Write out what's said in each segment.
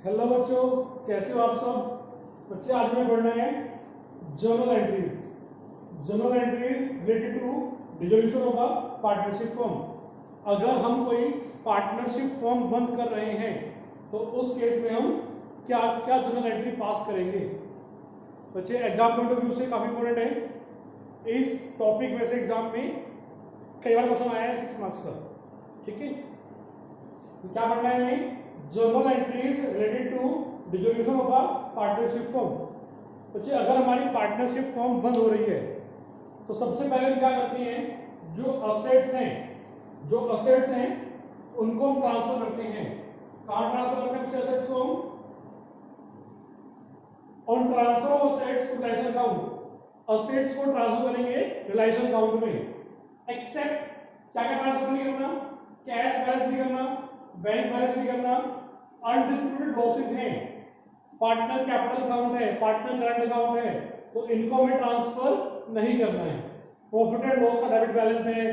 Hello बच्चों, कैसे हो आप सब बच्चे। आज मैं पढ़ना है journal entries. Journal entries related to dissolution of a partnership firm. अगर हम कोई पार्टनरशिप फर्म बंद कर रहे हैं तो उस केस में हम क्या क्या जर्नल एंट्री पास करेंगे। बच्चे एग्जाम पॉइंट ऑफ व्यू से काफी इंपॉर्टेंट है। इस टॉपिक में से एग्जाम में कई बार क्वेश्चन आया है 6 मार्क्स का। ठीक है, तो क्या पढ़ना है हमें? Journal entries related to dissolution of a partnership firm. बच्चे अगर हमारी पार्टनरशिप फर्म बंद हो रही है तो सबसे पहले हम क्या करते हैं, जो असेट्स हैं उनको हम ट्रांसफर करते हैं। कहां ट्रांसफर करते हैं कुछ असेट्स को हम? On transfer of assets to realisation account, assets को ट्रांसफर करेंगे रिलेशन अकाउंट में। एक्सेप्ट क्या क्या ट्रांसफर नहीं करना? कैश बैलेंस नहीं करना, बैंक बैलेंस नहीं करना, अनडिस्प्यूटेड लॉसेस हैं, पार्टनर कैपिटल अकाउंट है, पार्टनर करंट अकाउंट है, तो इनको हमें ट्रांसफर नहीं करना है। प्रॉफिट एंड लॉस का डेबिट बैलेंस है,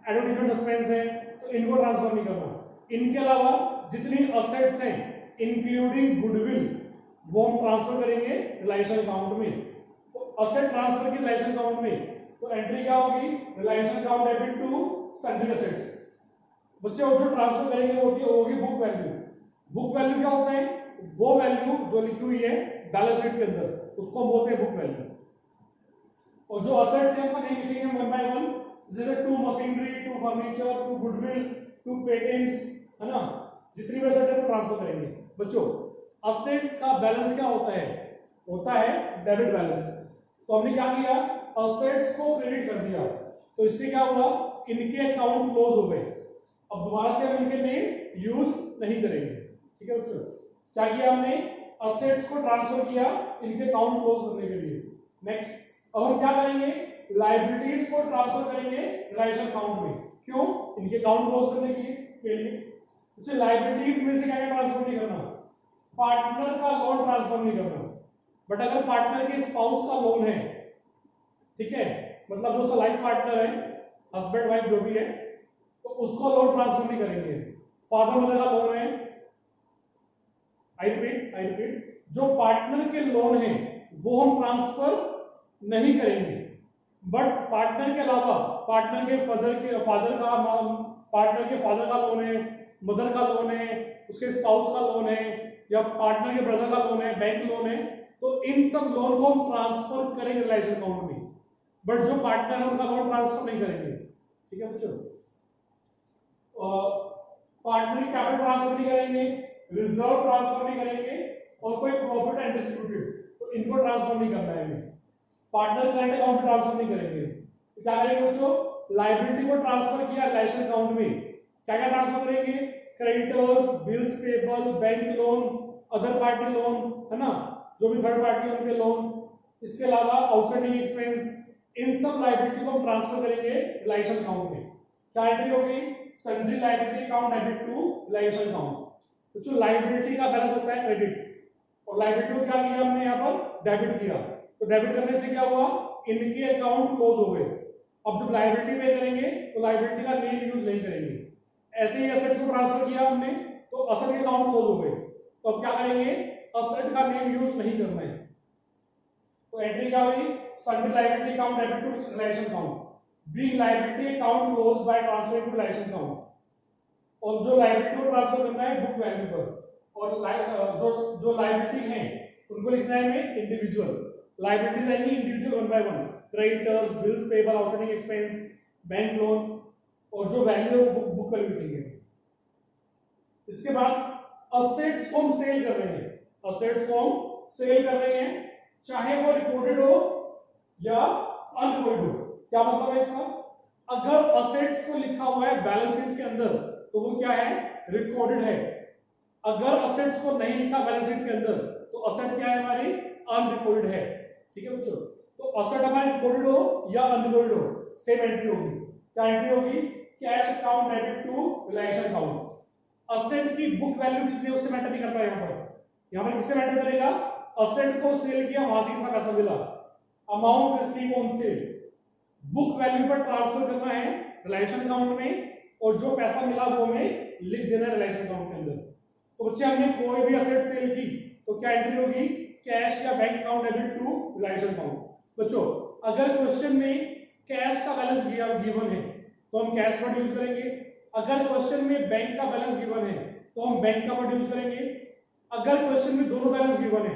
एडवर्टाइजमेंट एक्सपेंस है, तो इनको ट्रांसफर नहीं करना। इनके अलावा जितनी असेट्स हैं इंक्लूडिंग गुडविल वो हम ट्रांसफर करेंगे रिलायंस अकाउंट में। तो असेट ट्रांसफर की रिलायंस अकाउंट में तो एंट्री क्या होगी? Reliance account debit to sundry assets. बच्चे और जो ट्रांसफर करेंगे वो होगी बुक वैल्यू। बुक वैल्यू क्या होता है? वो वैल्यू जो लिखी हुई है बैलेंस शीट के अंदर, उसको हम बोलते हैं बुक वैल्यू। और जो असेट्स हैं हम लिखेंगे वन बाय वन, जैसे to machinery, to furniture, to goodwill, to patents, है ना। जितनी भी असेट है वो ट्रांसफर करेंगे। बच्चों असेट्स का बैलेंस क्या होता है? होता है डेबिट बैलेंस। तो हमने क्या किया? असेट्स को क्रेडिट कर दिया, तो इससे क्या हुआ? इनके अकाउंट क्लोज हो गए। अब दोबारा से हम इनके नेम यूज नहीं करेंगे। ठीक है बच्चों, क्या किया हमने? असेट्स को ट्रांसफर किया इनके अकाउंट क्लोज करने के लिए। नेक्स्ट, अब हम क्या करेंगे? लायबिलिटीज को ट्रांसफर करेंगे रिलायंस अकाउंट में। क्यों? इनके अकाउंट क्लोज करने के लिए। तो लायबिलिटीज में से क्या ट्रांसफर नहीं करना? पार्टनर का लोन ट्रांसफर नहीं करना। बट अगर पार्टनर के स्पाउस का लोन है, ठीक है, मतलब जो उसका लाइफ पार्टनर है, हस्बैंड वाइफ जो भी है, तो उसको लोन ट्रांसफर नहीं करेंगे। फादर मदर का लोन है, आई रिपीट, जो पार्टनर के लोन है वो हम ट्रांसफर नहीं करेंगे। बट पार्टनर के अलावा पार्टनर के फादर का लोन है, मदर का लोन है, उसके स्पाउस का लोन है, या पार्टनर के ब्रदर का लोन है, बैंक लोन है, तो इन सब लोन को हम ट्रांसफर करेंगे रिलायंस अकाउंट में। बट जो पार्टनर है उनका लोन ट्रांसफर नहीं करेंगे। ठीक है बच्चों, पार्टनर की कैपिटल ट्रांसफर नहीं करेंगे, रिजर्व ट्रांसफर नहीं करेंगे, और कोई प्रॉफिट एंड डिस्ट्रीब्यूटेड तो इनको ट्रांसफर नहीं करना है। पार्टनर करंट अकाउंट में ट्रांसफर नहीं करेंगे। तो क्या करेंगे बच्चों? लायबिलिटी को ट्रांसफर किया रिलायंस अकाउंट में, क्या क्या ट्रांसफर करेंगे? Creditors, bills payable, bank loan, other party loan, है ना, जो भी थर्ड पार्टी है उनके लोन, इसके अलावा आउटस्टैंडिंग एक्सपेंस, इन सब लायबिलिटी को हम ट्रांसफर करेंगे रिलायंस अकाउंट में। क्या एंट्री होगी? Sundry liability account debit to Reliance account. तो जो लायबिलिटी का बैलेंस होता है क्रेडिट, और लायबिलिटी को क्या किया हमने यहाँ पर? डेबिट किया। तो डेबिट करने से क्या हुआ? इनके अकाउंट क्लोज हो गए। अब जब लायबिलिटी पे करेंगे तो लायबिलिटी का नेम यूज नहीं करेंगे। ऐसे ही एसेट्स को ट्रांसफर किया हमने तो असेट के अकाउंट क्लोज हो गए, तो अब क्या करेंगे? असेट का नेम यूज नहीं करना है। तो एंट्री क्या हुई? Sundry liability account debit to realisation account, being liability account close by transfer to realisation account. और जो लायबिलिटी को ट्रांसफर करना है बुक वैल्यू पर, और जो लायबिलिटी है उनको लिखना है हमें इंडिविजुअल। लायबिलिटीज आएंगी individual one by one, creditors, bills payable, outstanding expense, bank loan, और जो वैल्यू है वो बुक पर लिखेंगे। इसके बाद असेट्स को हम सेल कर रहे हैं, असेट्स को हम सेल कर रहे हैं, चाहे वो रिकॉर्डेड हो या अनरिकॉर्डेड हो। क्या मतलब है इसका? अगर असेट्स को लिखा हुआ है बैलेंस शीट के अंदर तो वो क्या है? रिकॉर्डेड है। अगर असेट्स को नहीं लिखा बैलेंस शीट के अंदर तो असेट क्या है? हमारी अनरिकॉर्डेड है। ठीक है बच्चों, तो असेट हमारी रिकॉर्डेड हो या अनरिकॉर्डेड हो, सेम एंट्री होगी। क्या एंट्री होगी? Cash account debit to Reliance account. Asset की बुक वैल्यू कितनी है उससे मैटर नहीं करता। यहाँ पर किससे मैटर करेगा? असेट को सेल किया, वहां से कितना पैसा मिला, amount receive on sale. Book value पर ट्रांसफर करना है रिलायंस अकाउंट में, और जो पैसा मिला वो हमें लिख देना है रिलायंस अकाउंट के अंदर। तो बच्चे हमने कोई भी असेट सेल की तो क्या एंट्री होगी, कैश या bank account debit to Reliance account. बच्चों अगर क्वेश्चन में कैश का बैलेंस गिवन है तो हम कैश वर्ड यूज करेंगे, अगर क्वेश्चन में बैंक का बैलेंस गिवन है तो हम बैंक का वर्ड यूज करेंगे, अगर क्वेश्चन में दोनों बैलेंस गिवन है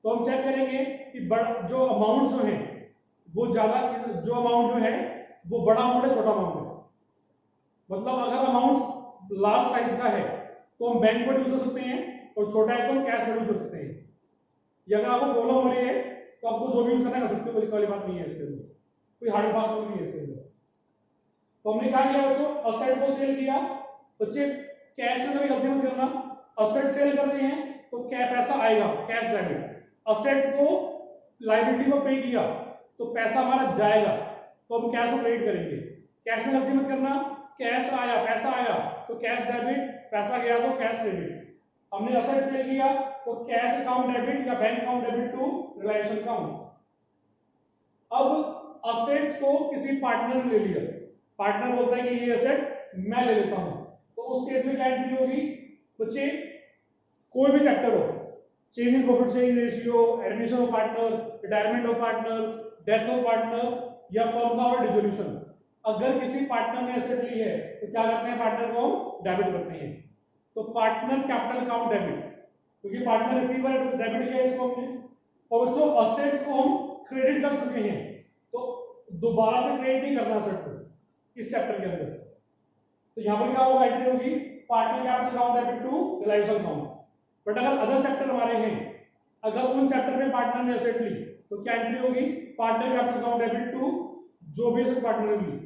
तो हम चेक करेंगे कि जो अमाउंट जो है वो ज्यादा, जो अमाउंट जो है वो बड़ा अमाउंट है छोटा अमाउंट है। मतलब अगर अमाउंट लार्ज साइज का है तो हम बैंक वर्ड यूज कर सकते हैं और छोटा है तो हम कैश वर्ड यूज कर सकते हैं। ये अगर आपको प्रॉब्लम हो रही है तो आपको जो भी यूज करना कर सकते हो, कोई वाली बात नहीं है इसके अंदर, कोई हार्ड फास्ट रूल नहीं है इसके अंदर। तो हमने क्या किया बच्चों, असेट को सेल किया। बच्चे कैश में कभी गलती मत करना, असेट सेल कर रहे हैं तो क्या पैसा आएगा, कैश डेबिट। असेट को लायबिलिटी को पे किया तो पैसा हमारा जाएगा तो हम कैश को क्रेडिट करेंगे। कैश में गलती मत करना, कैश आया पैसा आया तो कैश डेबिट, पैसा गया तो कैश क्रेडिट। हमने असेट सेल किया तो कैश अकाउंट डेबिट या bank account debit to Reliance account. अब असेट्स को किसी पार्टनर ने ले लिया, पार्टनर बोलता है कि ये असेट मैं ले लेता हूं, तो उस केस में क्या एंट्री होगी बच्चे, कोई भी चैप्टर हो, change in profit sharing ratio, admission of partner, retirement of partner, death of partner या फर्म का और डिसोल्यूशन, अगर किसी पार्टनर ने एसेट ली है तो क्या करते हैं, पार्टनर को डेबिट करते हैं। तो पार्टनर कैपिटल अकाउंट डेबिट, क्योंकि पार्टनर रिसीवर डेबिट किया इसको हमने। और बच्चों असेट्स को हम क्रेडिट कर चुके हैं तो दोबारा से क्रेडिट नहीं करना असेट को इस चैप्टर के अंदर। तो यहां पर क्या होगा, एंट्री होगी partner capital account debit to Reliance account. But अगर अदर चैप्टर हमारे हैं, अगर उन चैप्टर में पार्टनर ने एसेट ली तो क्या एंट्री होगी, partner capital account debit to जो भी एसेट पार्टनर ने ली।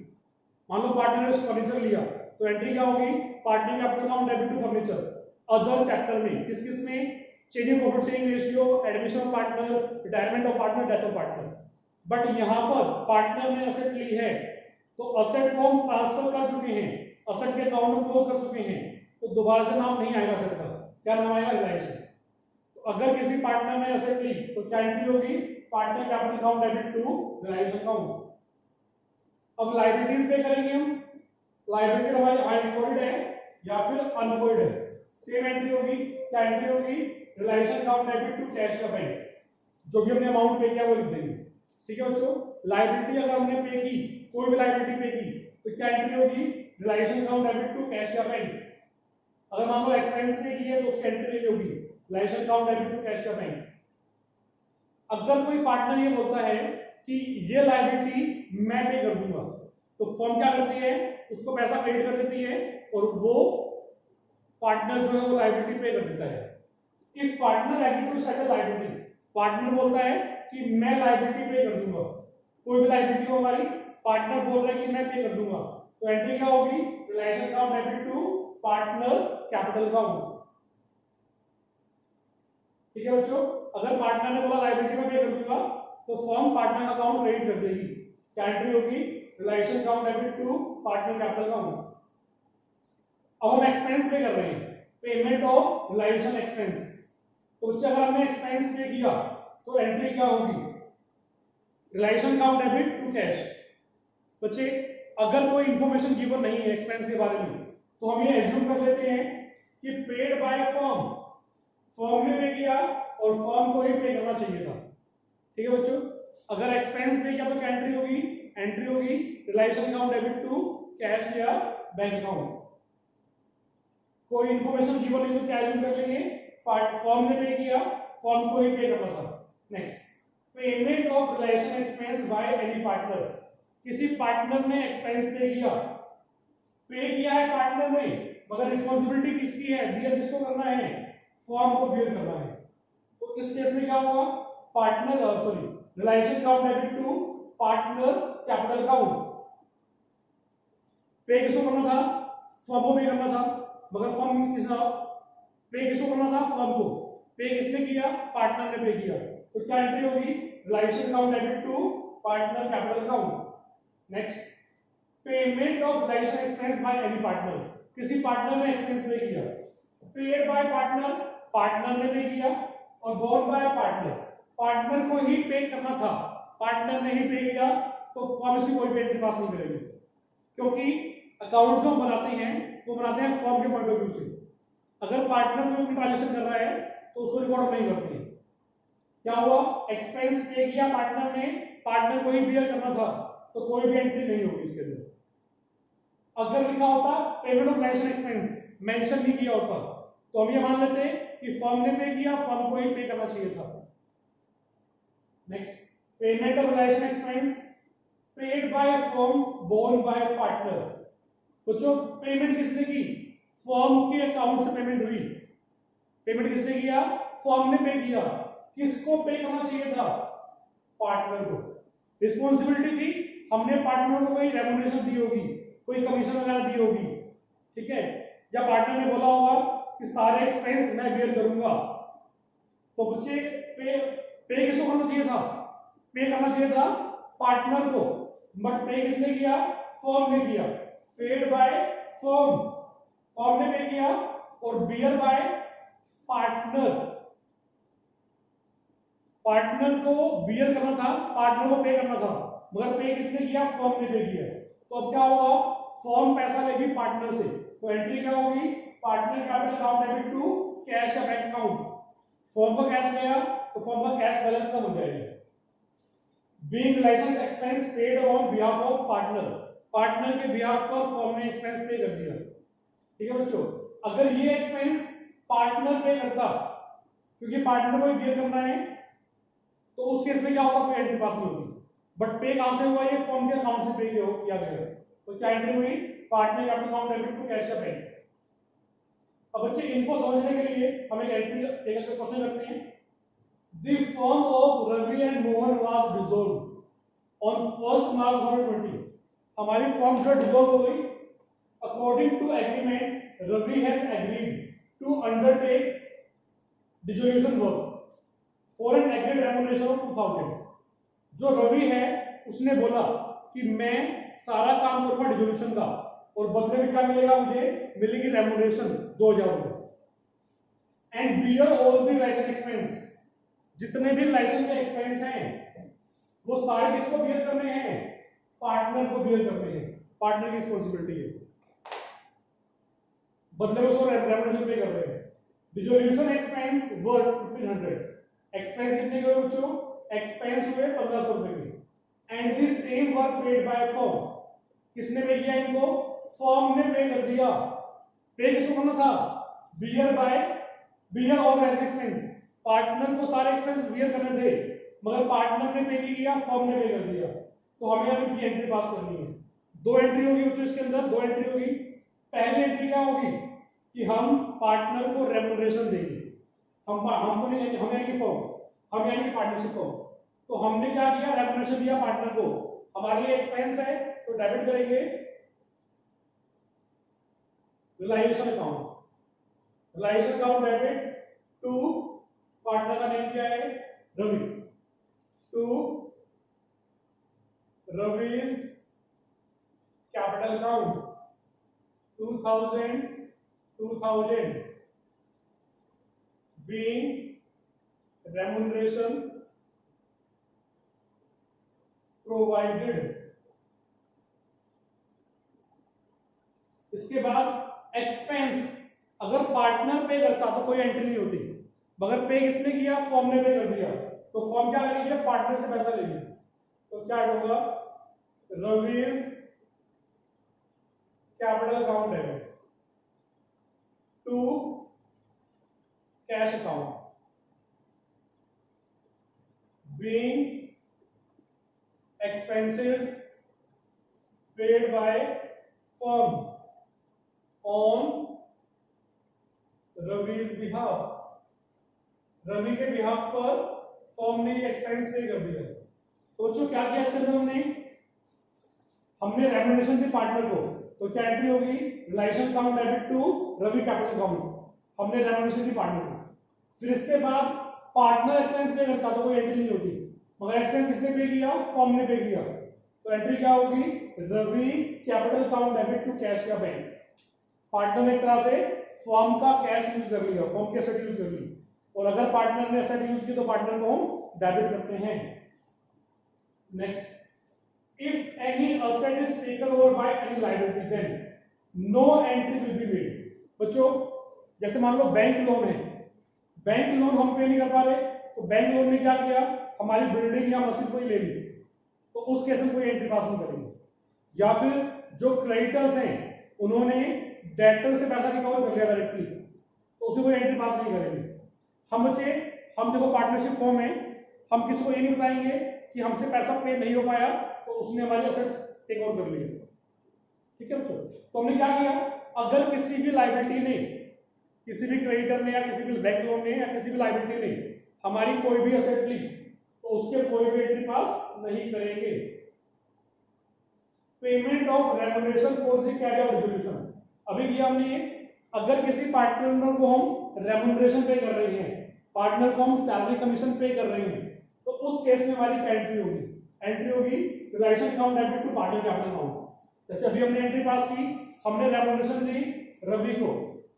मान लो पार्टनर ने फर्नीचर लिया तो एंट्री क्या होगी, partner capital account debit to furniture. Other chapter में किस किस में, change in profit sharing ratio, admission of partner, retirement of partner, death of partner. But यहां पर पार्टनर ने एसेट ली है तो असेट को हम ट्रांसफर कर चुके हैं, असेट के अकाउंट में क्लोज कर चुके हैं, तो दोबारा से नाम नहीं आएगा असेट का, क्या नाम आएगा, रिलायंस। तो अगर किसी पार्टनर ने एसेट ली तो क्या एंट्री होगी, partner capital account debit to Reliance account. अब लायबिलिटीज पे करेंगे हम, लायबिलिटी हमारी रिकॉर्डेड है या फिर अनरिकॉर्डेड है, सेम एंट्री होगी, क्या एंट्री होगी, Reliance account debit to cash का बैंक, जो भी हमने अमाउंट पे किया वो लिख देंगे। ठीक है बच्चों, लायबिलिटी अगर हमने पे की, कोई भी लायबिलिटी पे की तो क्या एंट्री होगी, Reliance account debit to cash या बैंक। अगर मान लो एक्सपेंस पे की है तो उसकी एंट्री होगी Reliance account debit to cash या बैंक। अगर कोई पार्टनर ये बोलता है कि ये लायबिलिटी मैं पे कर दूंगा तो फर्म क्या करती है, उसको पैसा क्रेडिट कर देती है और वो पार्टनर जो है वो लायबिलिटी पे कर देता है। If partner agree to settle liability, partner बोलता है कि मैं लायबिलिटी पे कर दूंगा, कोई भी लायबिलिटी हो हमारी, पार्टनर बोल रहा है कि मैं पे कर दूंगा, तो एंट्री क्या होगी, Reliance account debit to partner capital account. ठीक है बच्चों, अगर पार्टनर ने बोला लायबिलिटी में पे कर दूंगा तो फर्म पार्टनर अकाउंट क्रेडिट कर देगी, क्या एंट्री होगी, Reliance account debit to partner capital account. अब हम एक्सपेंस पे कर रहे हैं, पेमेंट ऑफ रिलायंस एक्सपेंस। तो बच्चे अगर हमने एक्सपेंस पे किया तो एंट्री क्या होगी, Reliance account debit to cash. बच्चे अगर कोई इंफॉर्मेशन गिवन नहीं है एक्सपेंस के बारे में तो हम ये एज्यूम कर लेते हैं कि पेड बाय फर्म, फर्म ने पे किया और फर्म को ही पे करना चाहिए था। ठीक है बच्चों, अगर एक्सपेंस पे किया तो क्या एंट्री होगी, एंट्री होगी Reliance account debit to cash या बैंक अकाउंट। कोई इंफॉर्मेशन गिवन नहीं तो क्या एज्यूम कर लेंगे, फर्म ने पे किया, फर्म को ही पे करना था। Next, payment of reliance expense by any partner, किसी पार्टनर ने एक्सपेंस पे किया है पार्टनर ने, मगर रिस्पांसिबिलिटी किसकी है, बियर किसको करना है, फर्म को बियर करना है। तो इस केस में क्या होगा, partner sorry reliance account debit to partner capital account. Pay किसको करना था, फर्म को पे करना था, मगर फर्म पे किसको करना था, फर्म को। पे किसने किया, पार्टनर ने पे किया, तो क्या एंट्री होगी, Reliance account debit to partner capital account. Next, payment of reliance expense by any partner, किसी पार्टनर ने एक्सपेंस पे किया, पेड बाय पार्टनर, पार्टनर ने पे किया, और बोर्न बाय पार्टनर, पार्टनर को ही पे करना था, पार्टनर ने ही पे किया, तो फर्म से कोई पेमेंट पास नहीं करेगी, क्योंकि अकाउंट जो बनाते हैं वो बनाते हैं फर्म के पॉइंट ऑफ व्यू से। अगर पार्टनर कोई ट्रांजेक्शन कर रहा है तो उसको रिकॉर्ड नहीं करते। क्या हुआ, एक्सपेंस पे किया पार्टनर ने, पार्टनर को ही बियर करना था, तो कोई भी एंट्री नहीं होगी इसके अंदर। अगर लिखा होता payment of relation expense, mention नहीं किया होता, तो हम ये मान लेते कि फर्म ने पे किया, फर्म को ही पे करना चाहिए था। Next, payment of relation expense paid by firm borne by partner. बच्चों पेमेंट किसने की, फर्म के अकाउंट से पेमेंट हुई। पेमेंट किसने किया, फर्म ने पे किया। किसको पे करना चाहिए था, पार्टनर को। रिस्पॉन्सिबिलिटी थी, हमने पार्टनर को कोई रेम्युनरेशन दी होगी, कोई कमीशन वगैरह दी होगी, ठीक है, या पार्टनर ने बोला होगा कि सारे एक्सपेंस मैं बेयर करूंगा। तो बच्चे पे किसको करना चाहिए था, पे करना चाहिए था पार्टनर को, बट पे किसने किया, फर्म ने किया। पेड बाय फर्म, फर्म ने पे किया, और बियर बाय पार्टनर, पार्टनर को बियर करना था, पार्टनर को पे करना था, मगर पे किसने किया, फर्म ने पे किया। तो अब क्या होगा, फर्म पैसा लेगी पार्टनर से, तो एंट्री क्या होगी, partner capital account debit to cash या बैंक अकाउंट। फर्म का कैश गया तो फर्म का कैश बैलेंस कम हो जाएगा। Being relation expense paid on behalf of partner, partner के बिहाफ पर फर्म ने एक्सपेंस पे कर दिया। ठीक है बच्चों, अगर ये एक्सपेंस पार्टनर पे करता, क्योंकि पार्टनर को ही बियर करना है, तो उस केस में क्या होगा, कोई एंट्री पास नहीं होगी। बट पे कहां से हुआ, ये फर्म के अकाउंट से पे किया गया, तो क्या एंट्री हुई, partner capital account debit to cash या बैंक। अब बच्चे इनको समझने के लिए हम एक एंट्री एक क्वेश्चन करते हैं। The firm of Ravi and Mohan was dissolved on 1 March 2020। हमारी फर्म जो डिसॉल्व हो गई, according to agreement Ravi has agreed to undertake dissolution work for an agreed remuneration of 2000। जो रवि है उसने बोला कि मैं सारा काम करूंगा डिसोल्यूशन का, और बदले में क्या मिलेगा, मुझे मिलेगी रेम्युनरेशन 2000 रुपए। And bear all the relation expense, जितने भी रिलेशन के एक्सपेंस हैं वो सारे किसको बियर करने हैं, पार्टनर को बियर करने हैं, पार्टनर की रिस्पांसिबिलिटी है, बदले में उसको रेम्युनरेशन पे कर रहे हैं। डिसोल्यूशन एक्सपेंस वर्थ 1500, एक्सपेंस कितने के हुए बच्चों, एक्सपेंस हुए 1500 रुपए के। And this same work paid by firm, किसने पे किया इनको, फर्म ने पे कर दिया। पे किसको करना था, bear by, bear all expense, partner को सारे एक्सपेंस बियर करने थे, मगर पार्टनर ने पे नहीं किया, फर्म ने पे कर दिया। तो हमें अब इनकी एंट्री पास करनी है। दो एंट्री होगी बच्चों इसके अंदर, दो एंट्री होगी। पहली एंट्री क्या होगी कि हम पार्टनर को रेम्युनरेशन देंगे, हमको नहीं, हम यानी फर्म, हम यानी पार्टनरशिप फर्म। तो हमने क्या किया, रेम्युनरेशन दिया पार्टनर को, हमारे लिए एक्सपेंस है तो डेबिट करेंगे reliance account, reliance account debit to, partner का नेम क्या है, Ravi, to Ravi's capital account 2000 being remuneration provided। इसके बाद एक्सपेंस, अगर पार्टनर पे करता तो कोई एंट्री नहीं होती, मगर पे किसने किया, फर्म ने पे कर दिया, तो फर्म क्या करेगी, पार्टनर से पैसा लेगी। तो क्या होगा, Ravi's capital account debit to cash account being expenses paid by firm on Ravi's behalf, Ravi के बिहाफ पर फर्म ने एक्सपेंस पे कर दिया। तो बच्चों क्या किया इसके अंदर, हमने रेम्युनरेशन दी पार्टनर को, तो क्या एंट्री होगी, relation account debit to Ravi capital account, हमने रेम्युनरेशन दी पार्टनर को। फिर इसके बाद पार्टनर एक्सपेंस पे करता तो कोई एंट्री नहीं होती, मगर एक्सपेंस किसने पे किया, फर्म ने पे किया, तो एंट्री क्या होगी, Ravi capital account debit to cash या बैंक। पार्टनर ने एक तरह से फर्म का कैश यूज कर लिया, फर्म की एसेट यूज कर ली, और अगर पार्टनर ने एसेट यूज की तो पार्टनर को हम डेबिट करते हैं। Next, if any asset is taken over by any liability then no entry will be made। बच्चों जैसे मान लो बैंक लोन है, बैंक लोन हम पे नहीं कर पा रहे, तो बैंक लोन ने क्या किया, हमारी बिल्डिंग या मशीन को ही ले ली, तो उस केस में कोई एंट्री पास नहीं करेंगे। या फिर जो क्रेडिटर्स हैं उन्होंने डेटर से पैसा रिकवर कर लिया डायरेक्टली, तो उसमें कोई एंट्री पास नहीं करेंगे। हम देखो पार्टनरशिप फॉर्म है, हम किसी को ये नहीं बताएंगे कि हमसे पैसा पे नहीं हो पाया तो उसने हमारी असेट्स टेक ओवर कर लिए। ठीक है बच्चों, तो हमने क्या किया, अगर किसी भी लाइबिलिटी ने, किसी भी क्रेडिटर ने या किसी भी बैंक लोन ने या किसी भी लाइबिलिटी ने हमारी कोई भी असेट ली, तो उसके कोई भी एंट्री पास नहीं करेंगे। Payment of remuneration for the carry out resolution, अभी किया हमने, अगर किसी पार्टनर को हम रेम्युनरेशन पे कर रहे हैं, पार्टनर को हम सैलरी कमीशन पे कर रहे हैं, तो उस केस में हमारी क्या एंट्री होगी, एंट्री होगी relation account debit to partner capital account. जैसे अभी हमने एंट्री पास की, हमने रेम्युनरेशन दी रवि को,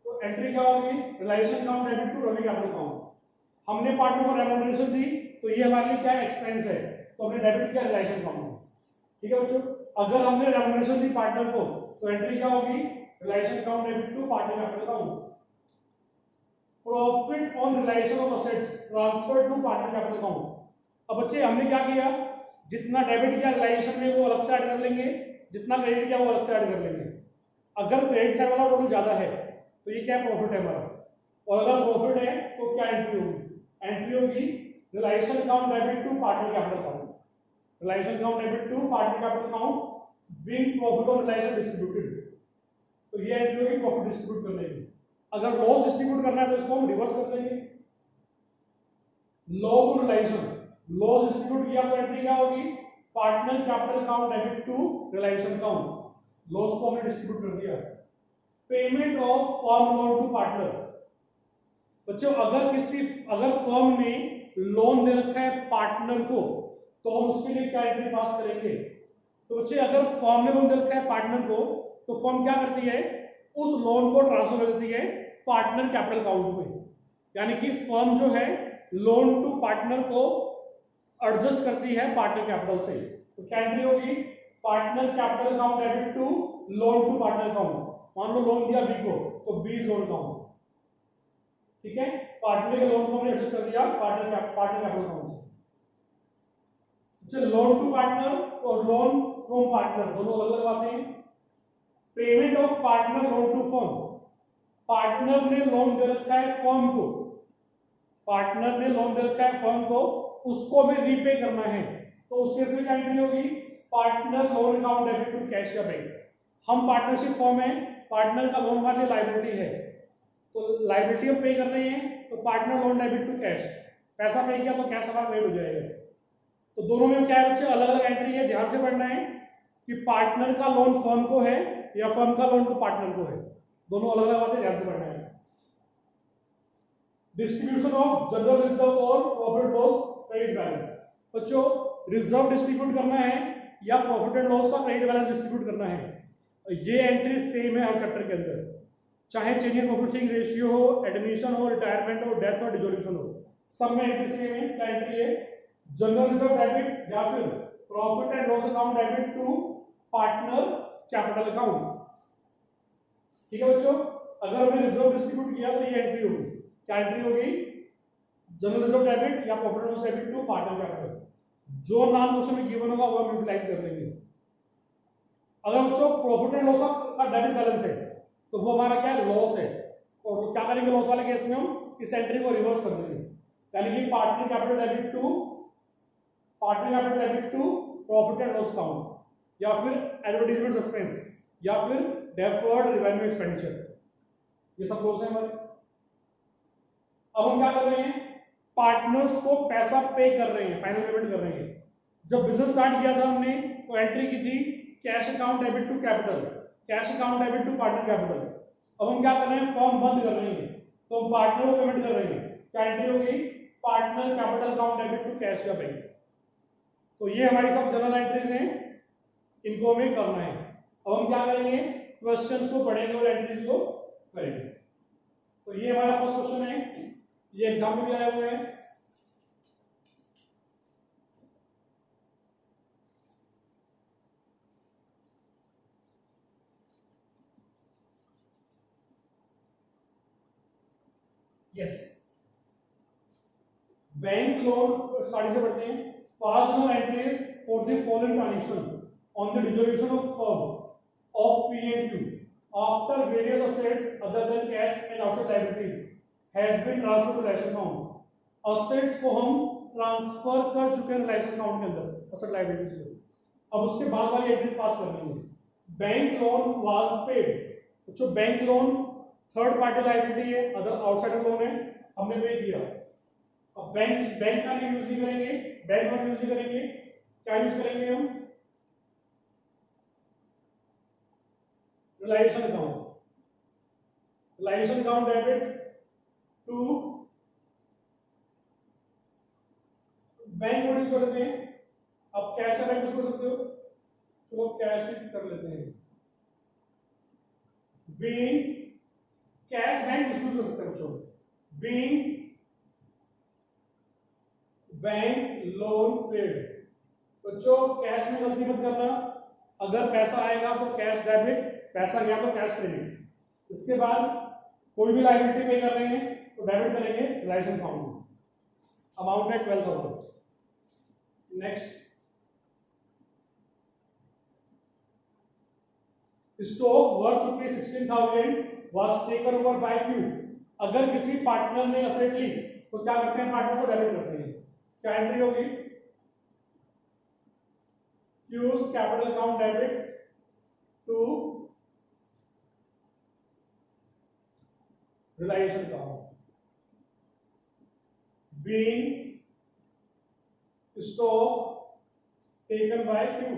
तो एंट्री क्या होगी, relation account debit to Ravi capital account. हमने पार्टनर को रेम्युनरेशन दी, तो ये हमारे लिए क्या एक्सपेंस है, तो हमने डेबिट किया रिलेशन अकाउंट में। ठीक है बच्चों, अगर हमने रेम्युनरेशन दी पार्टनर को, तो एंट्री क्या होगी, relation account debit to partner capital account. Profit on relation of assets transfer to partner capital account. अब बच्चे हमने क्या किया, जितना डेबिट किया रिलाइजेशन में वो अलग से ऐड कर लेंगे, जितना क्रेडिट किया वो अलग से ऐड कर लेंगे। अगर क्रेडिट साइड वाला टोटल ज्यादा है तो ये क्या प्रॉफिट है हमारा, और अगर प्रॉफिट है तो क्या एंट्री होगी, एंट्री होगी realisation account debit to partner capital account. Realisation account debit to partner capital account being profit on realisation distributed, तो ये एंट्री होगी प्रॉफिट डिस्ट्रीब्यूट करने की। अगर लॉस डिस्ट्रीब्यूट करना है तो इसको हम रिवर्स कर देंगे, loss on realisation, loss distribute किया तो एंट्री क्या होगी, partner capital account debit to Reliance account, loss को हमने डिस्ट्रीब्यूट कर दिया। Payment of firm loan to partner, बच्चों अगर फर्म ने लोन दे रखा है पार्टनर को, तो हम उसके लिए क्या एंट्री पास करेंगे। तो बच्चे अगर फर्म ने लोन दे रखा है पार्टनर को, तो फर्म क्या करती है, उस लोन को ट्रांसफर कर देती है पार्टनर कैपिटल अकाउंट में, यानी कि फर्म जो है लोन टू पार्टनर को एडजस्ट करती है पार्टनर कैपिटल से। तो क्या एंट्री होगी, partner capital account debit to loan to partner account. मान लो लोन दिया बी को, तो बी लोन अकाउंट, ठीक है, पार्टनर के लोन को हमने एडजस्ट कर दिया पार्टनर कैपिटल अकाउंट से। लोन टू पार्टनर और लोन फ्रॉम पार्टनर दोनों अलग अलग बातें हैं। Payment of partner loan to firm, partner ने लोन दे रखा है फर्म को, पार्टनर ने लोन दे रखा है फर्म को, उसको भी रीपे करना है, तो उस केस में क्या एंट्री होगी, partner loan account debit to cash या बैंक। हम पार्टनरशिप फॉर्म है, पार्टनर का लोन हमारे लिए लायबिलिटी है, तो लायबिलिटी हम पे कर रहे हैं, तो partner loan debit to cash, पैसा पे किया तो कैश हमारा पेड हो जाएगा। तो दोनों में क्या है बच्चे, अलग अलग एंट्री है, ध्यान से पढ़ना है कि पार्टनर का लोन फर्म को है या फर्म का लोन को पार्टनर को है, दोनों अलग अलग बातें ध्यान से पढ़ना है। डिस्ट्रीब्यूशन ऑफ जनरल रिजर्व और प्रॉफिट लॉस क्रेडिट बैलेंस, बच्चों रिजर्व डिस्ट्रीब्यूट करना है या प्रॉफिट एंड लॉस का क्रेडिट बैलेंस डिस्ट्रीब्यूट करना है, ये एंट्री सेम है हर चैप्टर के अंदर, चाहे change in profit sharing ratio हो, एडमिशन हो, रिटायरमेंट हो, डेथ हो, डिसोल्यूशन हो, सब में एंट्री सेम है। क्या एंट्री है, जनरल रिजर्व डेबिट या फिर profit and loss account debit to partner capital account. ठीक है बच्चों, अगर हमने रिजर्व डिस्ट्रीब्यूट किया तो ये एंट्री होगी, क्या एंट्री होगी, जनरल रिजर्व डेबिट या profit and loss debit to partner capital, जो नाम क्वेश्चन में गिवन होगा वो हम यूटिलाइज कर लेंगे। अगर बच्चों प्रॉफिट एंड लॉस का डेबिट बैलेंस है तो वो हमारा क्या है, लॉस है, और क्या करेंगे लॉस वाले केस में हम इस एंट्री को रिवर्स कर देंगे, यानी कि partner capital debit to profit and loss account, या फिर एडवर्टाइजमेंट सस्पेंस, या फिर डेफर्ड रेवेन्यू एक्सपेंडिचर, ये सब लॉस है हमारे। अब हम क्या कर रहे हैं, पार्टनर्स को पैसा पे कर रहे हैं, फाइनल पेमेंट कर रहे हैं। जब बिजनेस स्टार्ट किया था हमने तो एंट्री की थी cash account debit to capital, cash account debit to partner capital. अब हम क्या कर रहे हैं, फॉर्म बंद कर रहे हैं, तो हम पार्टनर को पेमेंट कर रहे हैं, क्या एंट्री होगी, partner capital account debit to cash या बैंक। तो ये हमारी सब जनरल एंट्रीज हैं, इनको हमें करना है। अब हम क्या करेंगे, क्वेश्चंस को पढ़ेंगे और एंट्रीज को करेंगे। तो ये हमारा फर्स्ट क्वेश्चन है, ये एग्जाम में भी आया हुआ है। बैंक लोन स्टार्टिंग से पढ़ते हैं। Pass no entries for the following transaction on the dissolution of firm of P and Q after various assets other than cash and outside liabilities has been transferred to realisation account. Assets को हम transfer कर चुके हैं realisation account के अंदर asset liabilities को। अब उसके बाद वाली एंट्रीज पास करनी है। बैंक लोन वाज पेड, जो bank loan third party liability है, अदर आउटसाइडर लोन है, हमने पे किया। अब बैंक बैंक का यूज नहीं करेंगे, बैंक लोन यूज नहीं करेंगे, क्या यूज करेंगे हम? Realisation account. Realisation account debit to bank loan use कर लेते हैं। अब कैश का बैंक यूज कर सकते हो, तो कैश ही कर लेते हैं। बीइंग कैश बैंक यूज कर सकते हैं बच्चों। बीइंग बैंक लोन पेड, बच्चों कैश में गलती मत करना। अगर पैसा आएगा तो कैश डेबिट, पैसा गया तो कैश क्रेडिट। इसके बाद कोई भी लायबिलिटी पे कर रहे हैं तो डेबिट करेंगे रिलायेशन अकाउंट में। अमाउंट है 12,000। Next, stock worth ₹16,000 was taken over by Q. अगर किसी पार्टनर ने असेट ली तो क्या करते हैं? पार्टनर को डेबिट करते हैं। क्या एंट्री होगी? Q's capital account debit to realisation account. Being stock taken by Q,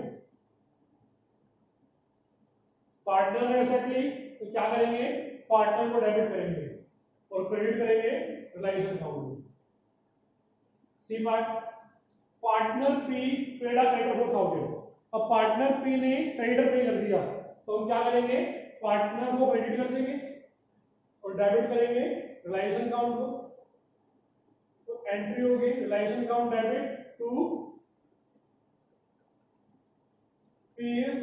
partner ने असेट ली तो क्या करेंगे? पार्टनर को डेबिट करेंगे और क्रेडिट करेंगे रिलायेशन अकाउंट में। C part, partner P paid a creditor 4,000। अब पार्टनर पी ने क्रेडिटर पे कर दिया तो हम क्या करेंगे? पार्टनर को क्रेडिट कर देंगे और डेबिट करेंगे रिलायेशन अकाउंट को। तो एंट्री होगी realisation account debit to P's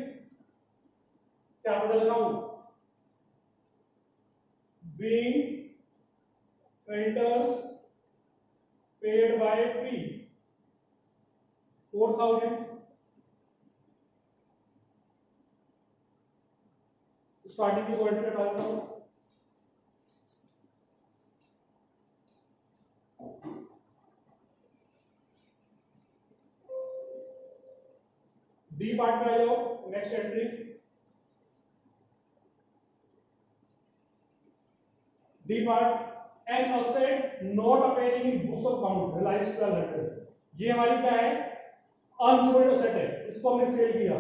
capital account. Being creditors paid by P 4,000। Starting की क्वांटिटी हटा देता हूं। डी पार्ट में आ जाओ। Next entry, D part, an asset not appearing in books of account reliance 1200। ये हमारी क्या है? अनडिवोइड असेट है, इसको हमने सेल किया।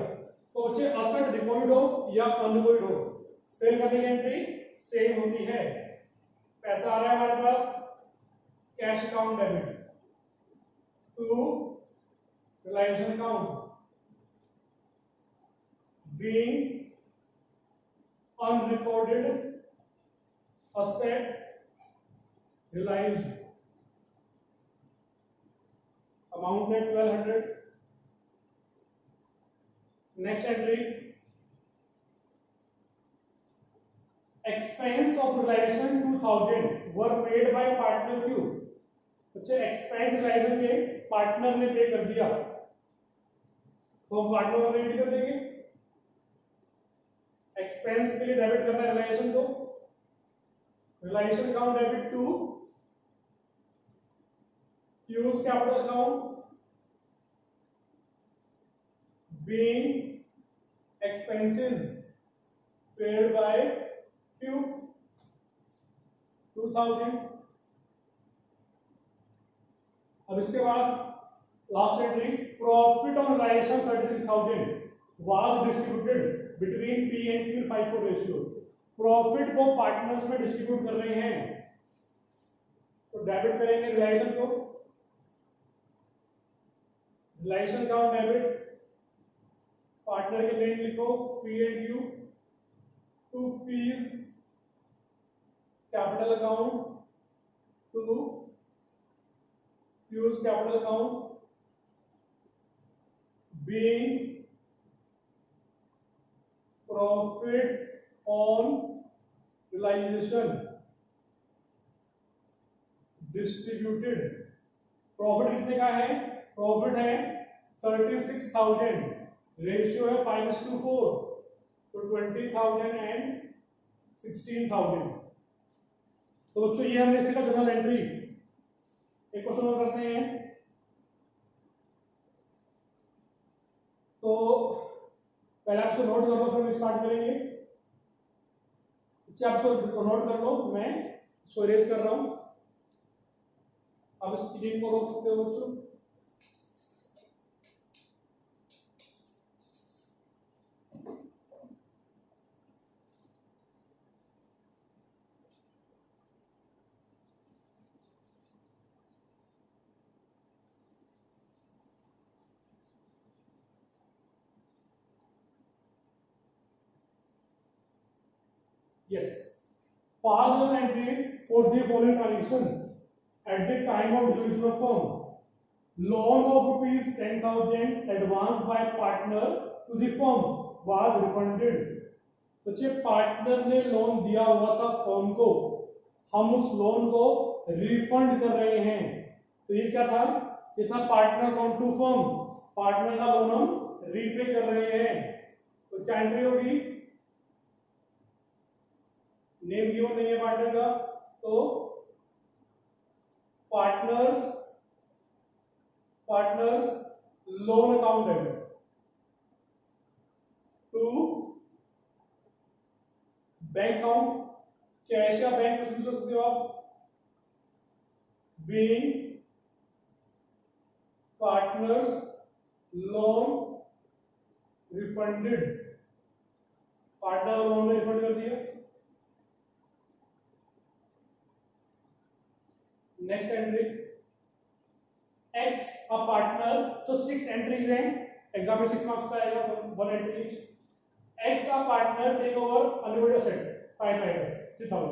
तो बच्चे असेट डिवोइड हो या अनडिवोइड हो, सेल करने की एंट्री सेम होती है। पैसा आ रहा है हमारे पास, cash account debit to realisation account. Being unrecorded asset realized, amount है 1200। Next entry, expense of realization 2000 were paid by partner Q। बच्चे एक्सपेंस रिलायेशन के पार्टनर ने पे कर दिया तो हम पार्टनर को क्रेडिट कर देंगे। एक्सपेंस के लिए डेबिट करना है रिलायेशन को। Realisation account debit to Q's capital account. Being expenses paid by Q 2000। अब इसके बाद last entry, profit on realisation 36,000 was distributed between P and Q 5:4 ratio. Profit को पार्टनर्स में डिस्ट्रीब्यूट कर रहे हैं तो डेबिट करेंगे रिलायेशन को। रिलायेशन अकाउंट डेबिट, पार्टनर के नेम लिखो P and Q to P's capital account to Q's capital account. Being profit on realisation distributed profit कितने का है? प्रॉफिट है 36,000, रेशियो है 5:4, तो 20,000 एंड 16,000। तो बच्चों ये हमने सीखा जर्नल एंट्री। एक क्वेश्चन और करते हैं। तो पहले आप इसको नोट कर लो, फिर हम स्टार्ट करेंगे। आप इसको नोट कर लो, मैं इसको इरेज कर रहा हूं। आप स्क्रीन को रोक सकते हो बच्चों। Yes. Partial entries for the following transaction at the time of dissolution of firm. Loan of rupees 10,000 advanced by partner to the firm was refunded. बच्चे पार्टनर ने लोन दिया हुआ था फर्म को, हम उस लोन को रिफंड कर रहे हैं। तो ये क्या था? ये था partner loan to firm. Partner का लोन हम रीपे कर रहे हैं। तो क्या एंट्री होगी? नेम गिवन नहीं है पार्टनर का, तो पार्टनर्स लोन अकाउंट है टू बैंक अकाउंट। कैश या बैंक कुछ भी सोच सकते हो आप। Being partners loan refunded, partner loan ने रिफंड कर दिया। Next entry X a partner, तो 6 एंट्रीज हैं, एग्जाम में 6 मार्क्स का आएगा, 1 entry. X a partner take over unlimited asset 5,000।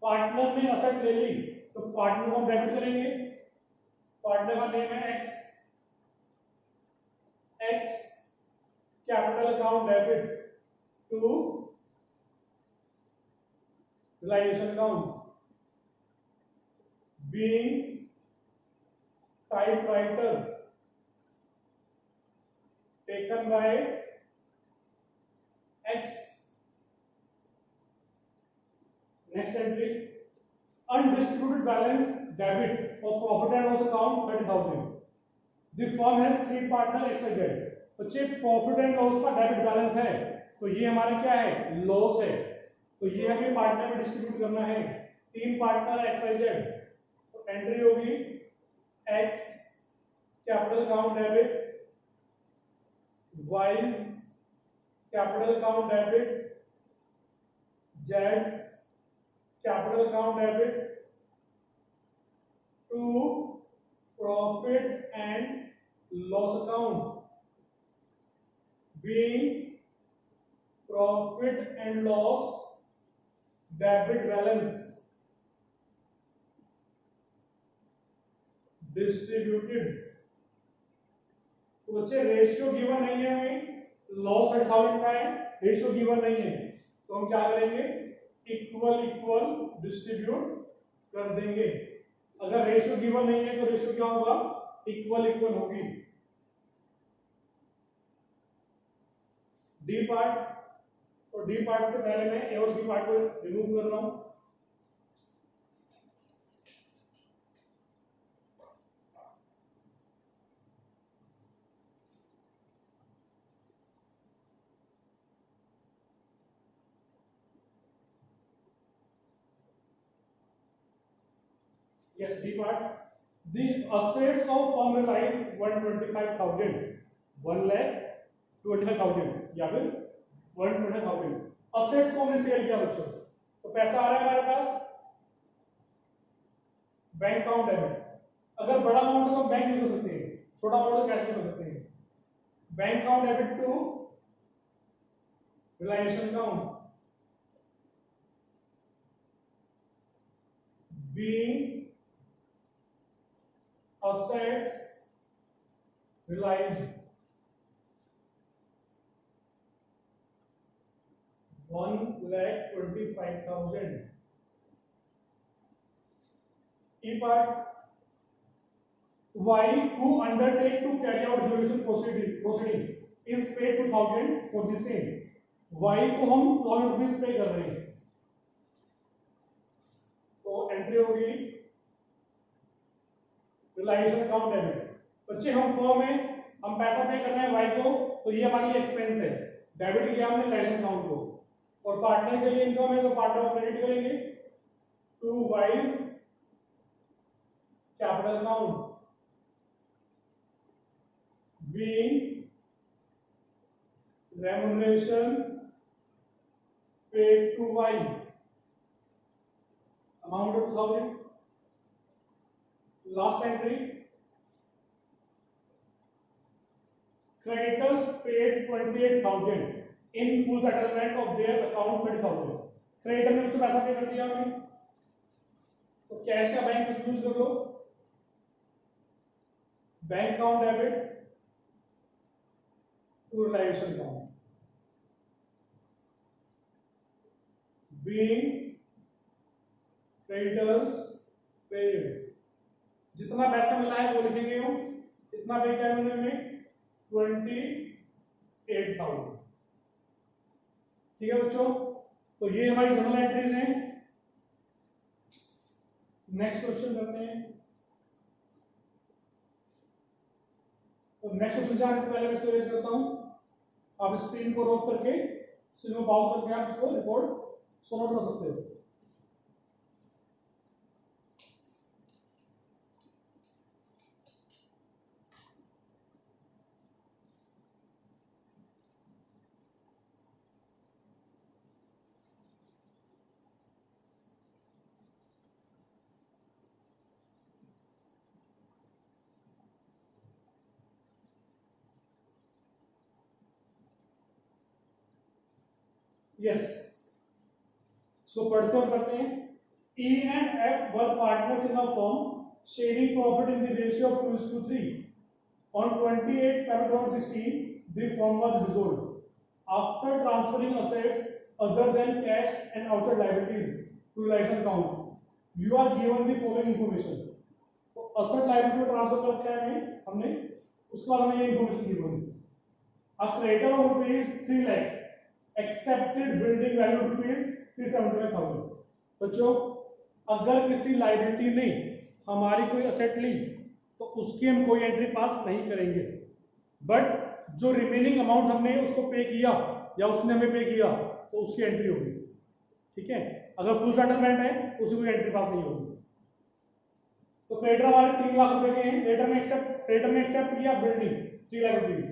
Partner ने असेट ले ली, तो पार्टनर को हम डेबिट करेंगे। पार्टनर का नेम है X, X capital account debit to realisation account. Being typewriter taken by X. Next entry undistributed balance debit of profit and loss account 30,000. The firm has 3 partner XYZ. बच्चे profit and loss का debit balance है, तो ये हमारा क्या है? Loss है। तो ये हमें पार्टनर में डिस्ट्रीब्यूट करना है। 3 पार्टनर XYZ, तो एंट्री होगी X capital account debit, Y's capital account debit, Z's capital account debit to profit and loss account, being profit and loss debit balance distributed। तो बच्चे रेशियो गिवन नहीं है, हमें लॉस 30,000 का है, रेशियो गिवन नहीं है, तो हम क्या करेंगे? इक्वल इक्वल डिस्ट्रीब्यूट कर देंगे। अगर रेशियो गिवन नहीं है तो रेशियो क्या होगा? इक्वल इक्वल होगी। डी पार्ट, तो डी पार्ट से पहले मैं ए और बी पार्ट को रिमूव कर रहा हूं। Yes, D part. The assets of firm realize 125,000, 1,25,000 या फिर 125,000। assets को हमने सेल किया बच्चों, तो पैसा आ रहा है हमारे पास बैंक अकाउंट डेबिट। अगर बड़ा अमाउंट है तो बैंक यूज कर सकते हैं, छोटा अमाउंट तो कैश यूज कर सकते हैं। Bank account debit to realisation account, being assets realized 1,25,000। E part Y who undertake to carry out resolution proceeding is paid 2000 for the same. Y को हम 2000 रुपीज पे कर रहे हैं, तो एंट्री होगी रिलायंस अकाउंट डेबिट। बच्चे हम फॉर्म में हम पैसा पे कर रहे हैं वाई को, तो ये हमारे लिए एक्सपेंस है, डेबिट किया हमने रिलायंस अकाउंट को। और पार्टनर के लिए इनकम है, तो पार्टनर को क्रेडिट करेंगे to wise capital account being remuneration paid to Y, amount of 2000. Last entry, creditors paid 28,000 in full settlement of their account 30,000. Creditor ने मुझे पैसा पे कर दिया हमने, तो कैश का बैंक कुछ यूज कर लो, bank account debit to realization account being creditors paid, जितना पैसा मिला है वो लिखेंगे हम, इतना पे क्या मिलने में 28,000। ठीक है बच्चों, तो ये हमारी जनरल एंट्रीज हैं। नेक्स्ट क्वेश्चन करते हैं। तो नेक्स्ट क्वेश्चन जाने से पहले मैं इसको रेज करता हूं, आप स्क्रीन को रोक करके स्क्रीन को पॉज करके आप इसको रिकॉर्ड सॉल्व कर सकते हो। यस, सो पढ़ते और करते हैं। E and F were partners in a firm sharing profit in the ratio of 2:3. On 28 February 2016, the firm was dissolved. After transferring assets other than cash and outside liabilities to realization account, you are given the following information. तो asset liability को transfer कर रखा है हमने, उसके बाद हमें ये इन्फॉर्मेशन दी हुई है। A creditor of rupees 3 lakh accepted building value rupees 375,000। बच्चों, अगर किसी लायबिलिटी ने हमारी कोई असेट ली तो उसकी हम कोई एंट्री पास नहीं करेंगे, बट जो रिमेनिंग अमाउंट हमने उसको पे किया या उसने हमें पे किया तो उसकी एंट्री होगी। ठीक है, अगर फुल सेटलमेंट है तो उसकी कोई एंट्री पास नहीं होगी। तो क्रेडिटर हमारे 3 लाख रुपए के हैं, क्रेडिटर ने एक्सेप्ट किया बिल्डिंग 3 लाख रुपीज,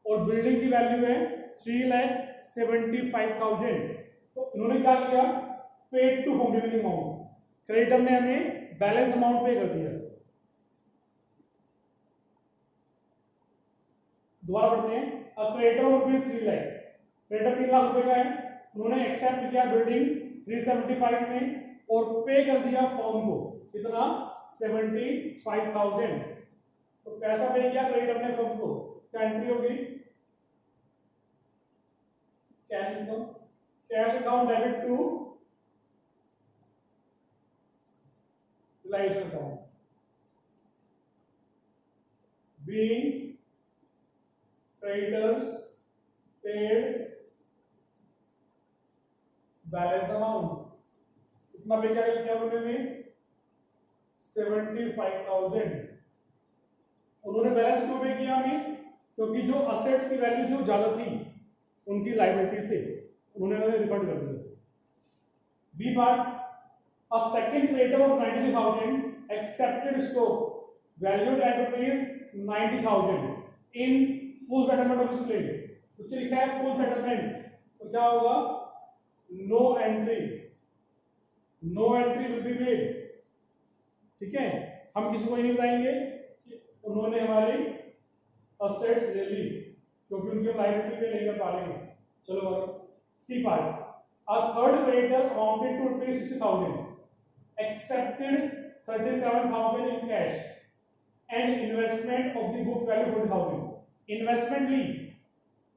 और बिल्डिंग की वैल्यू है 3,75,000। तो इन्होंने क्या किया, paid to home remaining amount, creditor ने हमें बैलेंस अमाउंट पे कर दिया। दोबारा पढ़ते हैं। Creditor rupees 3 lakh, creditor 3 lakh रुपए का है, उन्होंने एक्सेप्ट किया बिल्डिंग 375 में और पे कर दिया फॉर्म को, कितना 75,000। तो पैसा पे किया क्रेडिटर ने फॉर्म को, क्या एंट्री होगी, cash income, cash account debit to Reliance account being creditors paid balance amount, इतना पे क्या उन्होंने 75,000। उन्होंने बैलेंस क्यों पे किया हमें, क्योंकि जो असेट्स की वैल्यू जो ज्यादा थी उनकी लायबिलिटी से उन्होंने रिफंड कर दिया। B part, a second creditor of 90,000 accepted stock valued at ₹90,000 in full settlement of his claim। तो लिखा है फुल सेटलमेंट, तो क्या होगा, no entry will be made. ठीक है, हम किसी को नहीं बताएंगे कि उन्होंने हमारी असेट्स ले ली, क्योंकि उनकी लायबिलिटी पे नहीं कर पाएंगे। चलो C part, a third creditor amounted to ₹60,000 accepted 37,000 in cash and investment of the book value 40,000। Investment ली,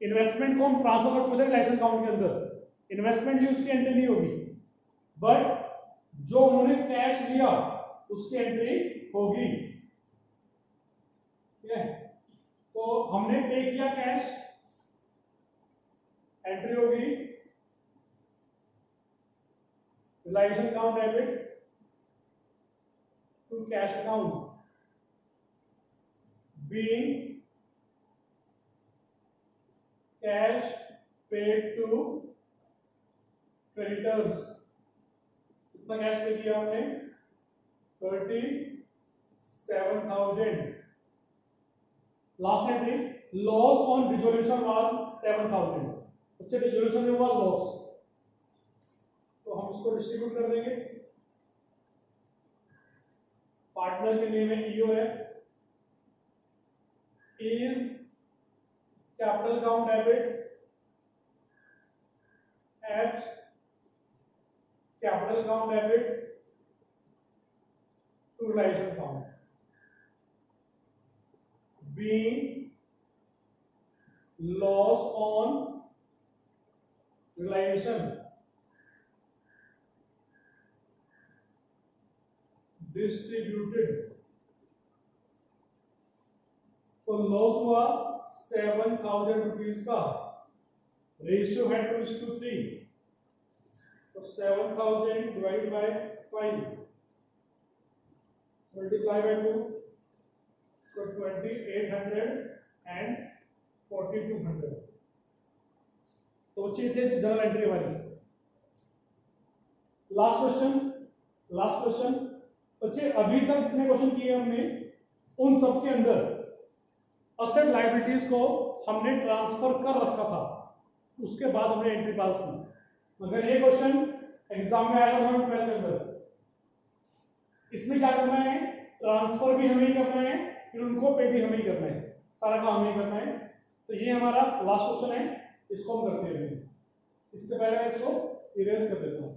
इन्वेस्टमेंट को हम ट्रांसफर कर चुके थे लाइसेंस अकाउंट के अंदर, इन्वेस्टमेंट ली उसकी एंट्री नहीं होगी, बट जो उन्होंने कैश लिया उसकी एंट्री होगी। हमने पे किया कैश, एंट्री होगी realisation account debit to cash account being cash paid to creditors. कितना कैश पे किया हमने? 37,000। Last entry, loss on resolution was 7,000। बच्चे रिजोल्यूशन में हुआ लॉस, तो हम इसको डिस्ट्रीब्यूट कर देंगे। पार्टनर के नेम में ईओ है, is capital account debit, F capital account debit to realisation account being loss on realization distributed। तो लॉस हुआ 7,000 रुपीज का, रेशियो है 2:3, तो 7,000 डिवाइड बाय 5 मल्टीप्लाई बाय 2, तो 2,800 एंड 4,200। तो बच्चे थे जनरल एंट्री हमारी। लास्ट क्वेश्चन बच्चे, अभी तक जितने क्वेश्चन किए हमने उन सब के अंदर असेट लायबिलिटीज को हमने ट्रांसफर कर रखा था, उसके बाद हमने एंट्री पास की। मगर ये क्वेश्चन एग्जाम में आएगा 2012 के अंदर, इसमें क्या करना है? ट्रांसफर भी हमें ही करना है, फिर उनको पे भी हमें ही करना है, सारा काम हमें ही करना है। तो ये हमारा लास्ट क्वेश्चन है, इसको हम करते हैं। इससे पहले मैं इसको इरेज कर देता हूं।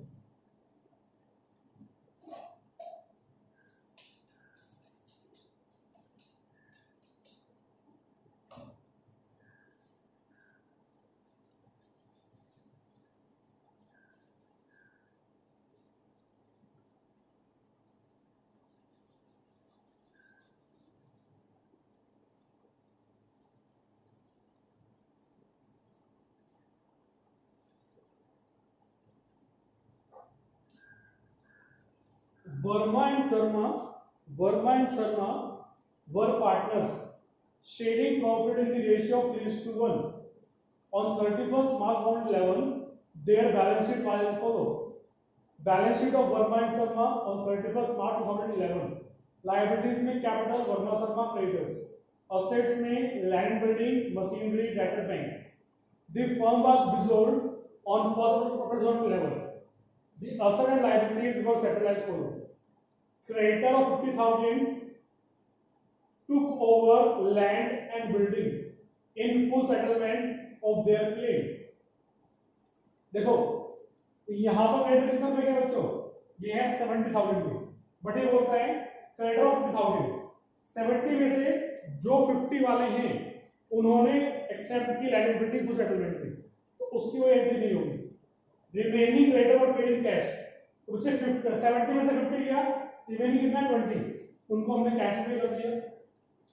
Verma and Sharma were partners, sharing profit in the ratio of 3:1. On 31st March 2011, their balance sheet was as follows. Balance sheet of Verma and Sharma on 31st March 2011. Liabilities में capital Verma Sharma creditors. Assets में land building, machinery, debtor bank. The firm was dissolved on 1st October 2011. The assets and liabilities were settled as follows. Creditor of 50,000 took over land and building in full settlement of their claim. देखो यहां पर creditor कितना पे गया बच्चों? ये है 70,000 पे, बट ये बोलता है क्रेडिटर ऑफ 50,000। 70 में से जो 50 वाले हैं उन्होंने एक्सेप्ट की लायबिलिटी फुल सेटलमेंट की, तो उसकी वो एंट्री नहीं होगी। रिमेनिंग क्रेडिटर और पेड इन कैश, तो बच्चे 70 में से 50 गया, रिमेनिंग कितना है 20, उनको हमने कैश पे कर दिया।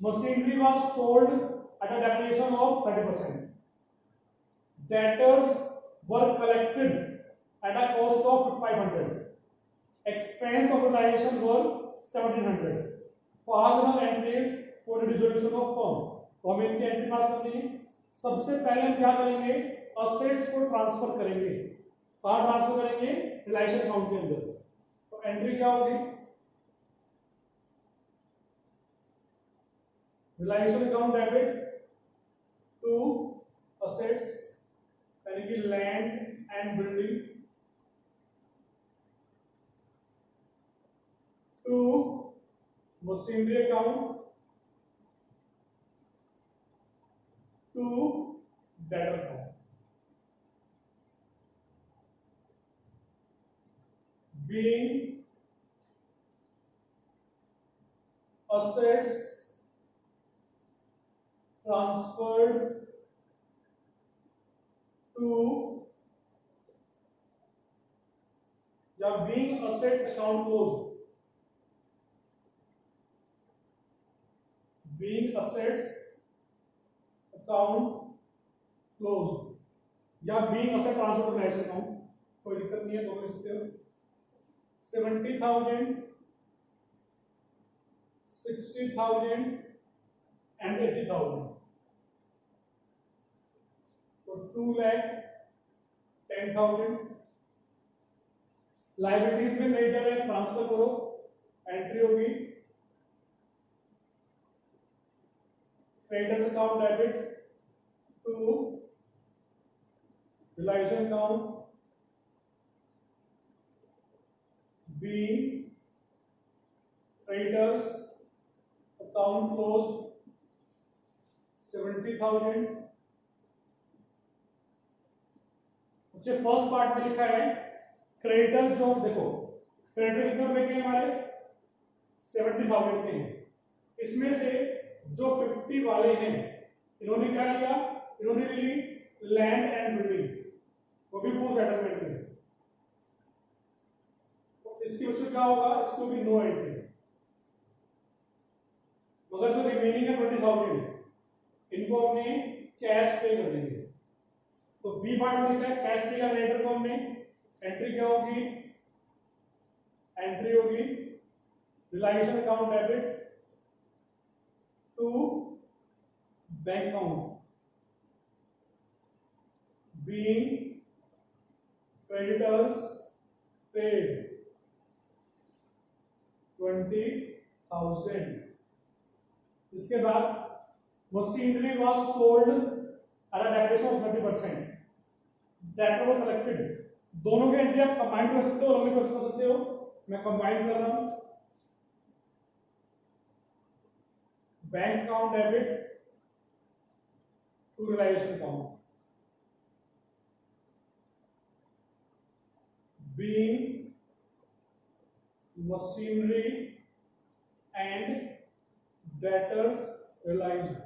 Machinery was sold at a depreciation of 30%। Debtors were collected at a cost of 500। Expense of realisation were 1,700। Partial entries for the dissolution of firm, तो हमें इनकी एंट्री पास करनी है। सबसे पहले हम क्या करेंगे? असेट्स को ट्रांसफर करेंगे। कहां ट्रांसफर करेंगे? रिलाइजेशन अकाउंट के अंदर। तो एंट्री क्या होगी? Realisation account debit to assets यानी कि land and building to machinery account to debtor account. Being assets transferred to या being assets account closed, being assets account close या being asset transfer to Reliance account, कोई दिक्कत नहीं है, दोनों लिख सकते हो। 70,000, 60,000 एंड 80,000, तो 2,10,000। लाइबिलिटीज में क्रेडिटर है, ट्रांसफर करो, एंट्री होगी creditors account debit to Reliance account being creditors account closed 70,000। अच्छा, फर्स्ट पार्ट में लिखा है क्रेडिटर्स, जो देखो क्रेडिटर कितने रुपए के हैं हमारे 70,000 के हैं, इसमें से जो 50 वाले हैं इन्होंने क्या लिया, इन्होंने ली लैंड एंड बिल्डिंग, वो भी फुल सेटलमेंट में, इसकी वजह से क्या होगा, इसको भी नो एंट्री, मगर जो रिमेनिंग है 20,000 इनको हमने कैश पे कर देंगे। तो बी पार्ट में लिखा है कैश पे या क्रेडिटर को हमने एंट्री क्या होगी, एंट्री होगी Reliance account debit to bank account being creditors paid 20,000। इसके बाद machinery was sold at a depreciation of 30%, debtor was collected. दोनों के एंट्री आप कंबाइन कर सकते हो, अलग अलग कर सकते हो, मैं कंबाइन कर रहा हूं। Bank account debit to Reliance account being machinery and debtors realized।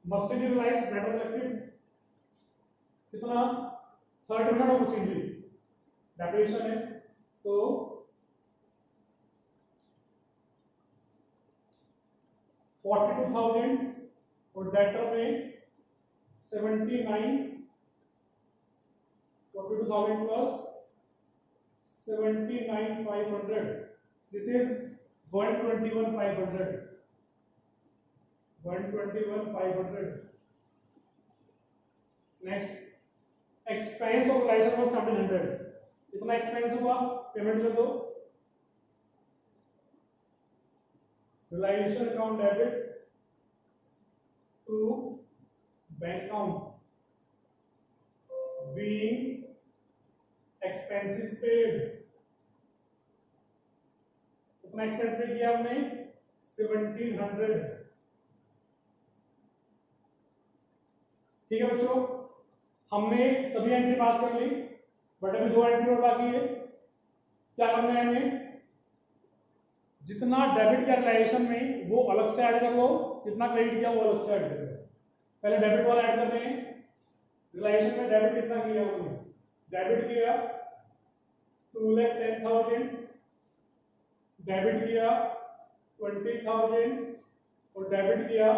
Machinery reliance debtor collected कितना 30% ऑफ मशीनरी डेप्रिसिएशन है, तो 42,000 और डेटर में 79, 42,000 plus 79,500, this is 121,500, 121,500। Next expense of licence was 700, इतना एक्सपेंस हुआ, पेमेंट कर दो reliance account debit to bank account being expenses paid, कितना एक्सपेंस पे किया हमने 1700। ठीक है बच्चों, हमने सभी एंट्री पास कर ली, बट अभी 2 एंट्री और बाकी है। क्या करना है हमें, जितना डेबिट किया रिलायंस में वो अलग से ऐड कर लो, जितना क्रेडिट किया वो अलग से ऐड कर लो। पहले डेबिट वाला ऐड कर रहे हैं। रिलायंस में डेबिट कितना किया हमने, डेबिट किया 2,10,000, डेबिट किया 20,000 और डेबिट किया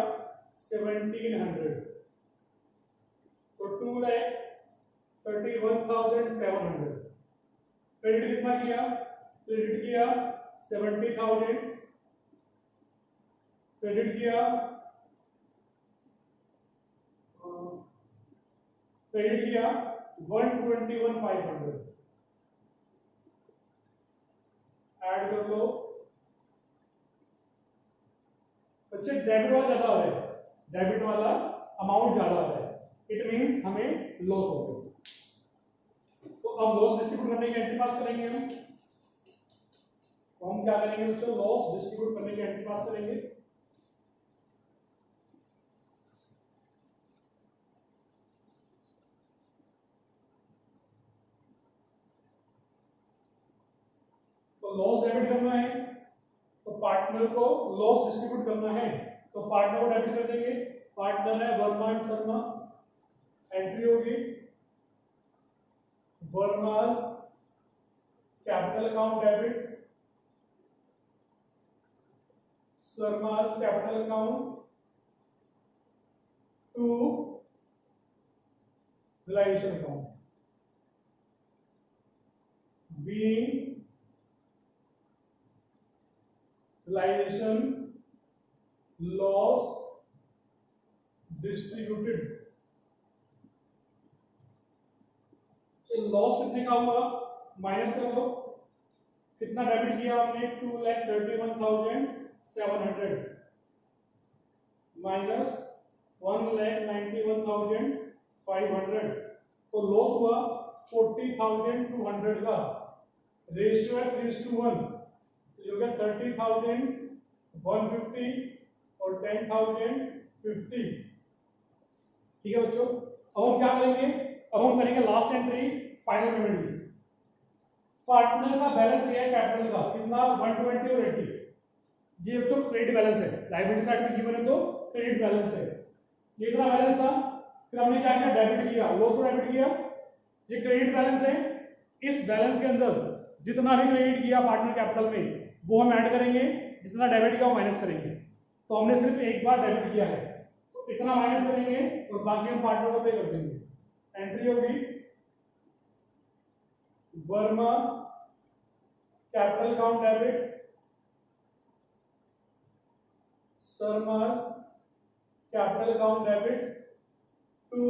1,700, तो 2,31,700। क्रेडिट कितना किया, क्रेडिट किया 70,000, क्रेडिट किया क्रेडिट किया 121,500, ऐड कर लो। बच्चे डेबिट वाला ज्यादा हो रहा है, डेबिट वाला अमाउंट ज्यादा हो रहा है, इट मींस हमें लॉस हो गया। तो अब लॉस डिस्ट्रीब्यूट करने की एंट्री पास करेंगे हम। तो हम क्या करेंगे बच्चों, लॉस डिस्ट्रीब्यूट करने की एंट्री पास करेंगे। लॉस डेबिट करना है तो पार्टनर को लॉस डिस्ट्रीब्यूट करना है, तो पार्टनर को डेबिट कर देंगे। पार्टनर है वर्मा एंड शर्मा, एंट्री होगी Varma's capital capital account debit, Sarma's capital account to realization account, being realization loss distributed। Loss कितने का हुआ, माइनस कर दो, कितना डेबिट किया हमने, 2,31,700 माइनस 1,91,500, तो लॉस हुआ 40,200 का। रेशियो है 3:1, तो ये हो गया 30,150 और 10,050। ठीक है बच्चों, अब हम क्या करेंगे, अब हम करेंगे लास्ट एंट्री फाइनल पेमेंट की। पार्टनर का बैलेंस ये है कैपिटल का, कितना 120 और 80, ये बच्चों क्रेडिट बैलेंस है, लायबिलिटी साइड में गिवन है तो क्रेडिट बैलेंस है। ये इतना बैलेंस था, फिर हमने क्या किया, डेबिट किया, लॉस को डेबिट किया, ये क्रेडिट बैलेंस है। इस बैलेंस के अंदर जितना भी क्रेडिट किया पार्टनर कैपिटल में वो हम ऐड करेंगे, जितना डेबिट किया वो माइनस करेंगे। तो हमने सिर्फ एक बार डेबिट किया है तो इतना माइनस करेंगे और बाकी हम पार्टनर को पे कर देंगे। एंट्री होगी Verma capital account debit, Sarma's capital account debit to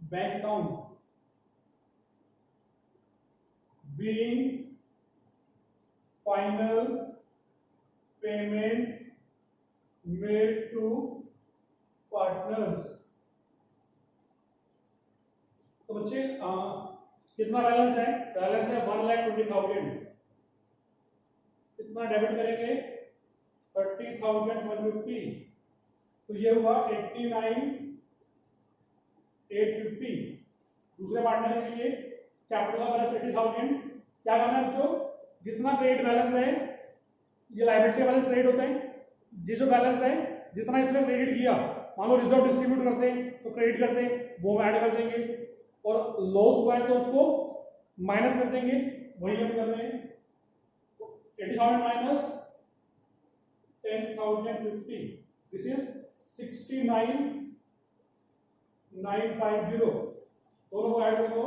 bank account, being final payment made to partners। तो बच्चे कितना बैलेंस है, बैलेंस है 1,20,000, कितना डेबिट करेंगे 30,150, तो ये हुआ 89,850। दूसरे पार्टनर के लिए कैपिटल का बैलेंस 80,000, क्या करना है बच्चों, जितना क्रेडिट बैलेंस है, ये लायबिलिटी का बैलेंस क्रेडिट होता है, ये जो बैलेंस है जितना इसमें क्रेडिट किया, मान लो रिजर्व डिस्ट्रीब्यूट करते हैं तो क्रेडिट करते हैं, वो हम ऐड कर देंगे, और लॉस हुआ है तो उसको माइनस कर देंगे, वही हम कर रहे हैं। 80,000 माइनस 10,050, दिस इज 69,950, दोनों को ऐड कर दो,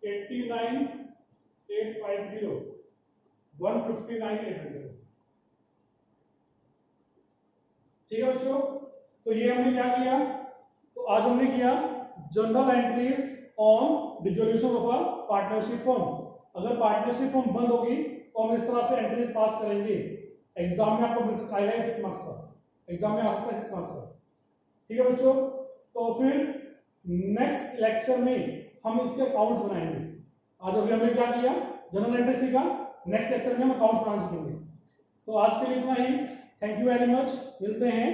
89,850, 159,800। ठीक है बच्चों, तो ये हमने क्या किया, तो आज हमने किया general entries on dissolution of a partnership form. अगर पार्टनरशिप फॉर्म बंद होगी तो हम इस तरह से एंट्रीज पास करेंगे, एग्जाम में आपको मिल सकता है 6 मार्क्स का, एग्जाम में आ सकता है 6 मार्क्स का। ठीक है बच्चों, तो फिर नेक्स्ट लेक्चर में हम इसके अकाउंट्स बनाएंगे। आज अभी हमने क्या किया, जनरल एंट्री सीखा, नेक्स्ट लेक्चर में हम अकाउंट्स बनाना सीखेंगे। तो आज के लिए इतना ही, थैंक यू वेरी मच, मिलते हैं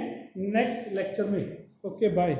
नेक्स्ट लेक्चर में, ओके बाय।